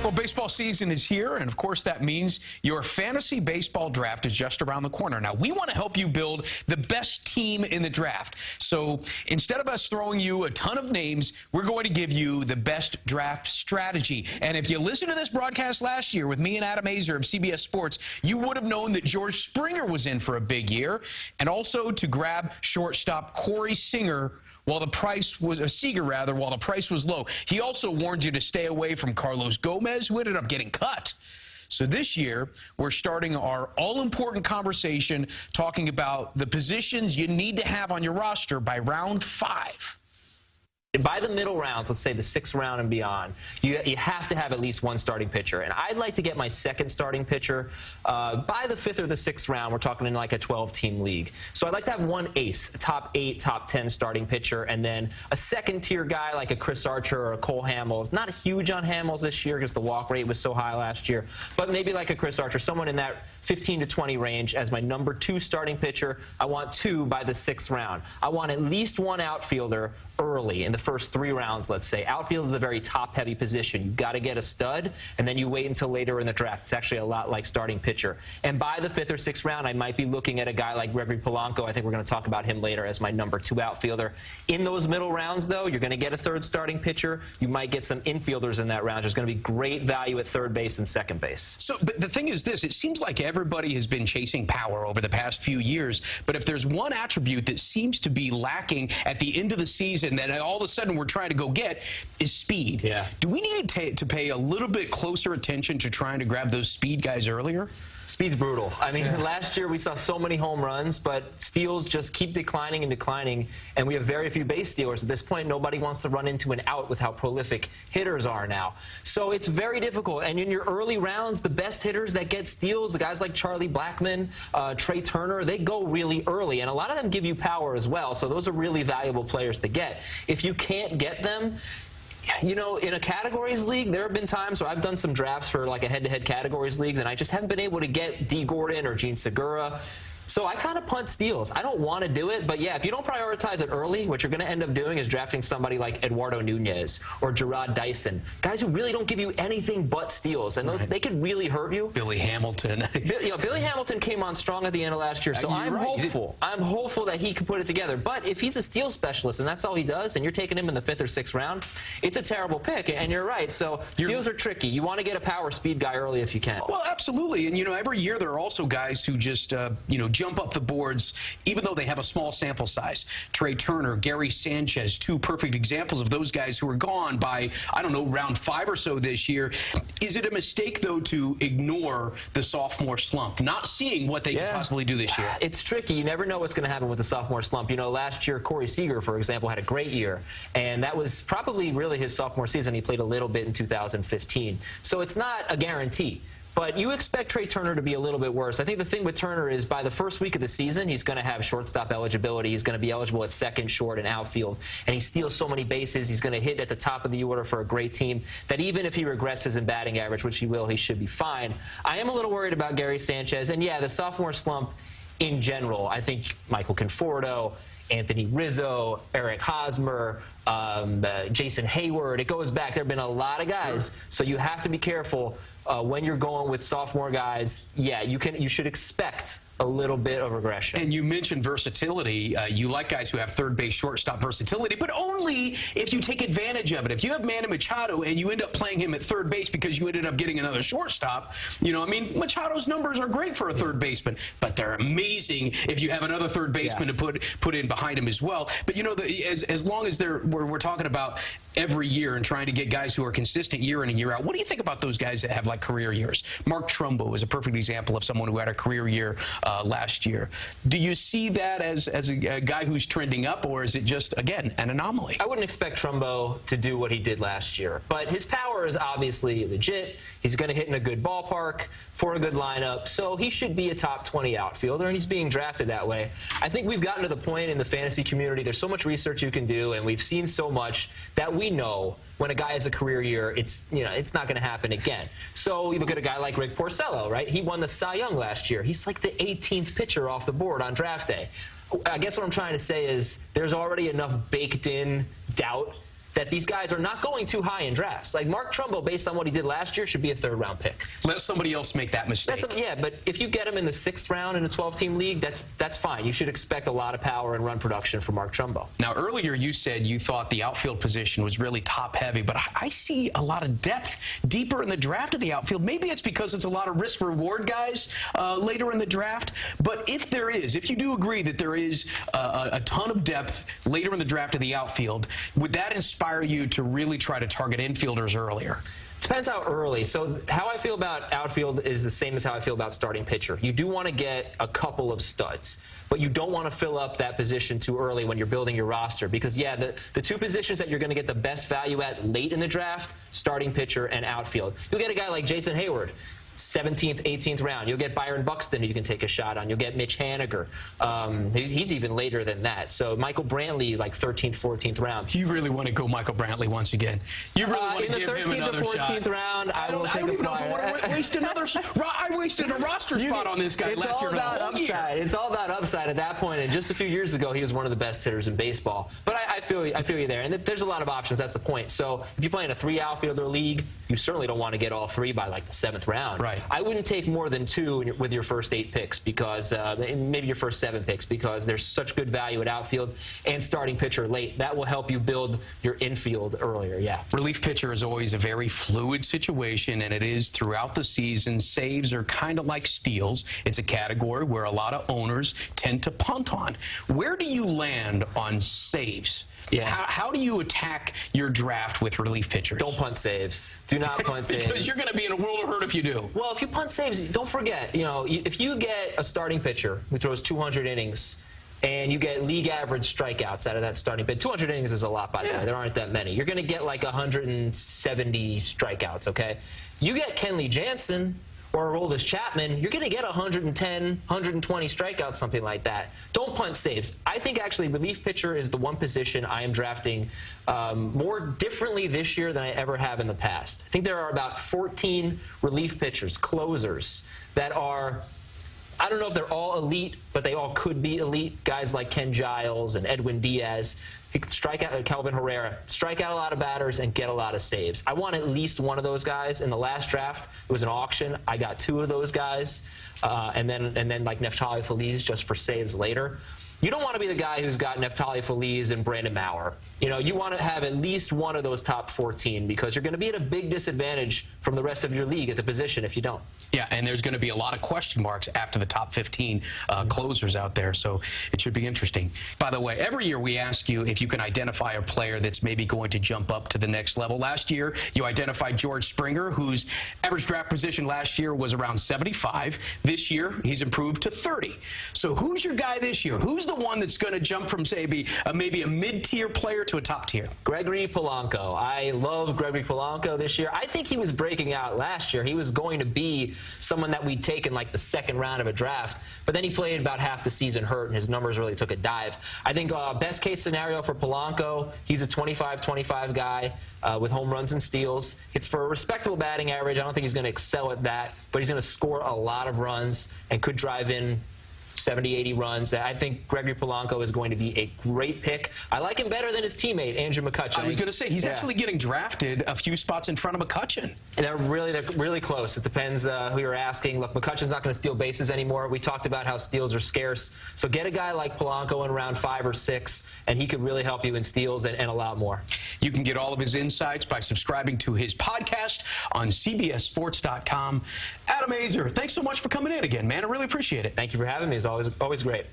Well, baseball season is here, and of course that means your fantasy baseball draft is just around the corner. Now, we want to help you build the best team in the draft. So instead of us throwing you a ton of names, we're going to give you the best draft strategy. And if you listened to this broadcast last year with me and Adam Aizer of CBS Sports, you would have known that George Springer was in for a big year, and also to grab shortstop Corey Seager while the price was low. He also warned you to stay away from Carlos Gomez, who ended up getting cut. So this year, we're starting our all-important conversation talking about the positions you need to have on your roster by round 5. By the middle rounds, let's say the 6th round and beyond, you have to have at least one starting pitcher. And I'd like to get my second starting pitcher by the 5th or the 6th round. We're talking in like a 12-team league. So I'd like to have one ace, a top 8, top 10 starting pitcher, and then a second-tier guy like a Chris Archer or a Cole Hamels. Not huge on Hamels this year because the walk rate was so high last year, but maybe like a Chris Archer, someone in that 15 to 20 range as my number 2 starting pitcher. I want 2 by the 6th round. I want at least one outfielder early in the first 3 rounds, let's say. Outfield is a very top-heavy position. You've got to get a stud, and then you wait until later in the draft. It's actually a lot like starting pitcher. And by the 5th or 6th round, I might be looking at a guy like Gregory Polanco. I think we're going to talk about him later as my number 2 outfielder. In those middle rounds, though, you're going to get a 3rd starting pitcher. You might get some infielders in that round. There's going to be great value at 3rd base and 2nd base. So, but the thing is this, it seems like everybody has been chasing power over the past few years, but if there's one attribute that seems to be lacking at the end of the season that all of a sudden we're trying to go get is speed. Yeah. Do we need to pay a little bit closer attention to trying to grab those speed guys earlier? Speed's brutal. I mean, last year we saw so many home runs, but steals just keep declining and declining, and we have very few base stealers. At this point, nobody wants to run into an out with how prolific hitters are now. So it's very difficult, and in your early rounds, the best hitters that get steals, the guys like Charlie Blackmon, Trey Turner, they go really early, and a lot of them give you power as well, so those are really valuable players to get. If you can't get them, you know, in a categories league, there have been times where I've done some drafts for like a head-to-head categories leagues, and I just haven't been able to get D. Gordon or Gene Segura. So I kind of punt steals. I don't want to do it, but yeah, if you don't prioritize it early, what you're going to end up doing is drafting somebody like Eduardo Nunez or Gerard Dyson, guys who really don't give you anything but steals, and those they could really hurt you. Billy Hamilton. Billy Hamilton came on strong at the end of last year, so I'm hopeful. I'm hopeful that he can put it together. But if he's a steal specialist and that's all he does, and you're taking him in the 5th or 6th round, it's a terrible pick. And you're right. So steals are tricky. You want to get a power speed guy early if you can. Well, absolutely. And you know, every year there are also guys who just you know, jump up the boards, even though they have a small sample size. Trey Turner, Gary Sanchez, 2 perfect examples of those guys who are gone by, I don't know, round 5 or so this year. Is it a mistake, though, to ignore the sophomore slump, not seeing what they could possibly do this year? It's tricky. You never know what's going to happen with the sophomore slump. You know, last year, Corey Seager, for example, had a great year, and that was probably really his sophomore season. He played a little bit in 2015. So it's not a guarantee. But you expect Trey Turner to be a little bit worse. I think the thing with Turner is by the first week of the season, he's going to have shortstop eligibility. He's going to be eligible at 2nd, short, and outfield. And he steals so many bases. He's going to hit at the top of the order for a great team that even if he regresses in batting average, which he will, he should be fine. I am a little worried about Gary Sanchez. And, yeah, the sophomore slump in general, I think Michael Conforto, Anthony Rizzo, Eric Hosmer, Jason Hayward. It goes back. There have been a lot of guys, so you have to be careful when you're going with sophomore guys. Yeah, you should expect a little bit of regression. And you mentioned versatility. You like guys who have 3rd base, shortstop versatility, but only if you take advantage of it. If you have Manny Machado and you end up playing him at 3rd base because you ended up getting another shortstop, you know, I mean, Machado's numbers are great for a 3rd baseman, but they're amazing if you have another 3rd baseman to put in behind him as well. But, you know, as long as we're talking about every year and trying to get guys who are consistent year in and year out, what do you think about those guys that have like career years? Mark Trumbo is a perfect example of someone who had a career year last year. Do you see that as a guy who's trending up, or is it just, again, an anomaly? I wouldn't expect Trumbo to do what he did last year, but his power is obviously legit. He's going to hit in a good ballpark for a good lineup, so he should be a top 20 outfielder, and he's being drafted that way. I think we've gotten to the point in the fantasy community, there's so much research you can do, and we've seen so much that we know when a guy has a career year, it's not going to happen again. So you look at a guy like Rick Porcello, right? He won the Cy Young last year. He's like the 18th pitcher off the board on draft day. I guess what I'm trying to say is there's already enough baked-in doubt that these guys are not going too high in drafts. Like Mark Trumbo, based on what he did last year, should be a third-round pick. Let somebody else make that mistake. Yeah, but if you get him in the 6th round in a 12-team league, that's fine. You should expect a lot of power and run production from Mark Trumbo. Now, earlier you said you thought the outfield position was really top-heavy, but I see a lot of depth deeper in the draft of the outfield. Maybe it's because it's a lot of risk-reward guys later in the draft, but if you do agree that there is a ton of depth later in the draft of the outfield, would that inspire you to really try to target infielders earlier? Depends how early. So how I feel about outfield is the same as how I feel about starting pitcher. You do want to get a couple of studs, but you don't want to fill up that position too early when you're building your roster because, yeah, the two positions that you're going to get the best value at late in the draft, starting pitcher and outfield. You'll get a guy like Jason Hayward, 17th, 18th round. You'll get Byron Buxton, who you can take a shot on. You'll get Mitch Haniger. He's even later than that. So Michael Brantley, like 13th, 14th round. You really want to go Michael Brantley once again. You really want to give him another shot. In the 13th or 14th round, I will take a flyer. I don't even know if I want to waste another I wasted a roster spot on this guy last year. It's all about upside. It's all about upside at that point. And just a few years ago, he was one of the best hitters in baseball. But I feel you there. And there's a lot of options. That's the point. So if you play in a 3-outfielder league, you certainly don't want to get all 3 by like the 7th round. Right. I wouldn't take more than 2 with your first 8 picks because maybe your first 7 picks because there's such good value at outfield and starting pitcher late. That will help you build your infield earlier, yeah. Relief pitcher is always a very fluid situation, and it is throughout the season. Saves are kind of like steals. It's a category where a lot of owners tend to punt on. Where do you land on saves? Yeah. How do you attack your draft with relief pitchers? Don't punt saves. Do not punt saves. Because you're going to be in a world of hurt if you do. Well, if you punt saves, don't forget, if you get a starting pitcher who throws 200 innings and you get league average strikeouts out of that starting pitch, 200 innings is a lot, by the way. There aren't that many. You're going to get like 170 strikeouts, okay? You get Kenley Jansen or Aroldis Chapman, you're going to get 110, 120 strikeouts, something like that. Don't punt saves. I think actually relief pitcher is the one position I am drafting more differently this year than I ever have in the past. I think there are about 14 relief pitchers, closers, that are, I don't know if they're all elite, but they all could be elite. Guys like Ken Giles and Edwin Diaz. He could strike out Calvin Herrera, strike out a lot of batters and get a lot of saves. I want at least one of those guys. In the last draft, it was an auction. I got 2 of those guys, and then like Neftali Feliz just for saves later. You don't want to be the guy who's got Neftali Feliz and Brandon Maurer. You want to have at least one of those top 14 because you're going to be at a big disadvantage from the rest of your league at the position if you don't. Yeah, and there's going to be a lot of question marks after the top 15 closers out there, so it should be interesting. By the way, every year we ask you if you can identify a player that's maybe going to jump up to the next level. Last year, you identified George Springer, whose average draft position last year was around 75. This year, he's improved to 30. So who's your guy this year? Who's the one that's going to jump from, say, maybe a mid-tier player to a top tier? Gregory Polanco. I love Gregory Polanco this year. I think he was breaking out last year. He was going to be someone that we'd take in like the 2nd round of a draft, but then he played about half the season hurt and his numbers really took a dive. I think best case scenario for Polanco, he's a 25-25 guy with home runs and steals. It's for a respectable batting average. I don't think he's going to excel at that, but he's going to score a lot of runs and could drive in 70, 80 runs. I think Gregory Polanco is going to be a great pick. I like him better than his teammate, Andrew McCutchen. I was going to say, he's actually getting drafted a few spots in front of McCutchen. And they're really close. It depends who you're asking. Look, McCutchen's not going to steal bases anymore. We talked about how steals are scarce. So get a guy like Polanco in round 5 or 6, and he could really help you in steals and a lot more. You can get all of his insights by subscribing to his podcast on CBSSports.com. Adam Aizer, thanks so much for coming in again, man. I really appreciate it. Thank you for having me. It's always great.